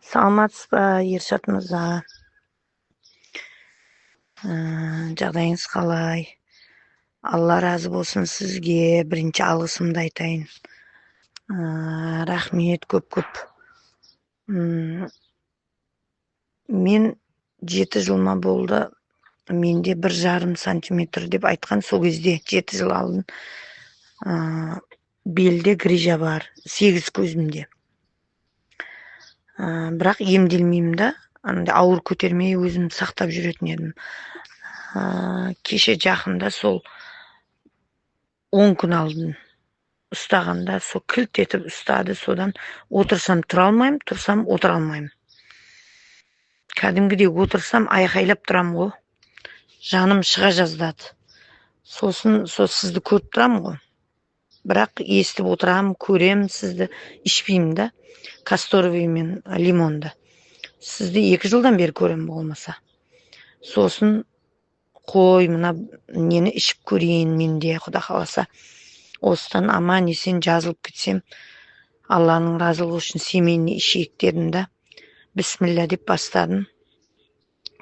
Саламатсыз ба, Ершат мырза? Жағдайыңыз қалай? Алла разы болсын сізге. Бірінші алғысымды айтайын. Рахмет көп. Мен 7 жылма болды. Менде 1,5 сантиметр деп айтқан сол кезде 7 жыл алдын. Белде грижа бар, 8 көзімде. Бірақ емделмеймін да. Ауыр көтермей өзім сақтап жүретін едім. Кеше жақында сол 10 күн алдын ұстағанда сол кілт етіп ұстады. Содан отырсам тұра алмаймын, тұрсам отыра алмаймын. Кәдімгідей отырсам айқайлап тұрамын ғой. Жаным шыға жаздады. Сосын сізді көріп тұрамын ғой. Бірақ естіп отырамын, көремін сізді, ішпеймін да. Касторовый мен лимонды. Сізді 2 жылдан бері көремін болмаса. Сосын қой, мына нені ішіп көрейін менде, Құда қаласа. Осыдан аман есен жазылып кетсем, Алланың разылығы үшін семейіне ішейік дедім да. Бісміллә деп бастадым.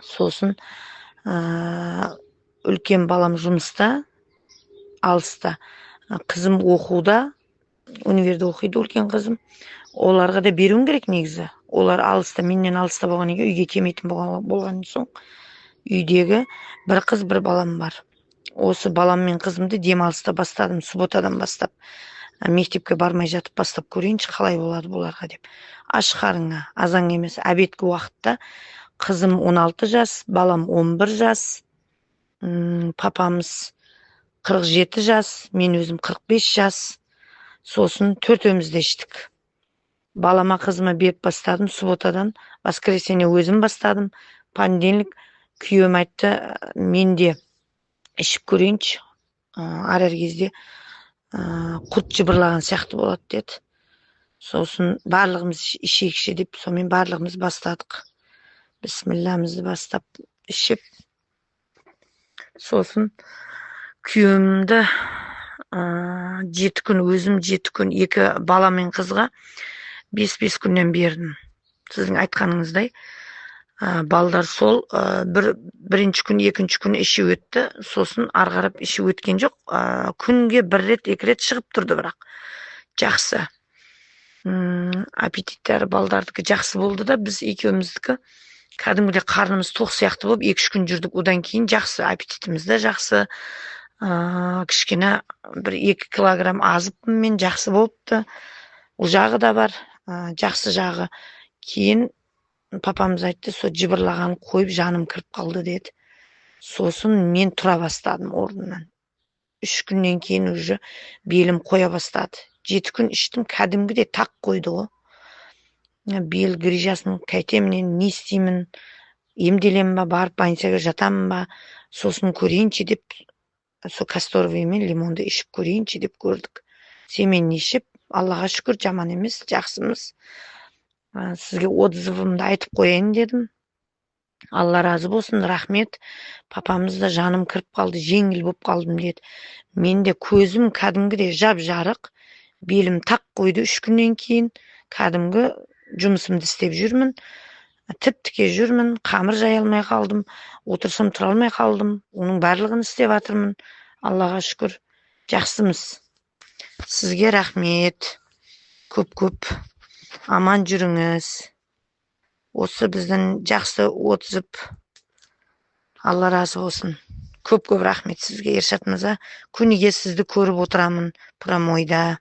Сосын үлкен балам жұмыста, алыста. Қызым оқуда, универде оқиды үлкен қызым. Оларға да беруім керек негізі. Олар алыста, менен алыста болғаннан кейін үйге келмейтін болған соң үйдегі бір қыз, бір балам бар. Осы балам мен қызымды демалыста бастадым, субботадан бастап. Мектепке бармай жатып бастап көрейінші қалай болады бұларға деп. Аш қарыңа, азан емес, обедкі уақытта қызым 16 жас, балам 11 жас, папамыз 47 жас, мен өзім 45 жас. Сосын төртеуміз де іштік. Балама қызыма беріп бастадым, субботадан, воскресенье өзім бастадым. Понедельник күйеуім айтты, мен де ішіп көрейінші. Арар кезде құт жыбырлаған сияқты болады деді. Сосын барлығымыз ішейікші деп, сонымен барлығымыз бастадық. Бісмілләмізді бастап ішіп. Сосын күйеуімді 7 күн, өзім 7 күн, 2 бала мен қызға 5 күннен бердім. Сіздің айтқаныңыздай. Балдар сол бірінші күн, екінші күн іші өтті. Сосын арғарап іші өткен жоқ. Күнге 1 рет, 2 рет шығып тұрды бірақ. Жақсы. Аппетиттері балдардікі жақсы болды да, біз екеуміздікі кәдімгідей қарнымыз тоқ сияқты болып 2-3 күн жүрдік. Одан кейін жақсы, аппетитіміз де жақсы. Кішкене 1-2 килограмм азыппын мен, жақсы болыпты. Ол жағы да бар, жақсы жағы. Кейін папамыз айтты, со жыбырлаған қойып жаным кіріп қалды деді. Сосын мен тұра бастадым орнымнан. 3 күннен кейін уже белім қоя бастады. 7 күн іштім, кәдімгідей тақ қойды ғой. Бел грижасын қайтемін, не істеймін, емделемін ба, барып больницаға жатамын ба, сосын көрейінші деп, со касторовый мен лимонды ішіп көрейінші деп көрдік. Семейін ішіп, Аллаға шүкір, жаман емес, жақсымыз. Сізге отзывымды айтып қояйын дедім. Алла разы болсын, рахмет. Папамыз да жаным кіріп қалды, жеңіл болып қалдым деді. Мен де көзім кәдімгідей жап-жарық, белім тақ қойды 3 күннен кейін. Кәдімгі жұмысымды істеп жүрмін. Тіп-тіке жүрмін, қамыр жай алмай қалдым, отырсам тұра алмай қалдым. Оның барлығын істеп жатырмын. Аллаға шүкір, жақсымыз. Сізге рахмет. Көп. Аман жүріңіз. Осы біздің жақсы отзып. Алла разы болсын. Көп рахмет сізге, Ершат мырза. Күніге сізді көріп отырамын промойда.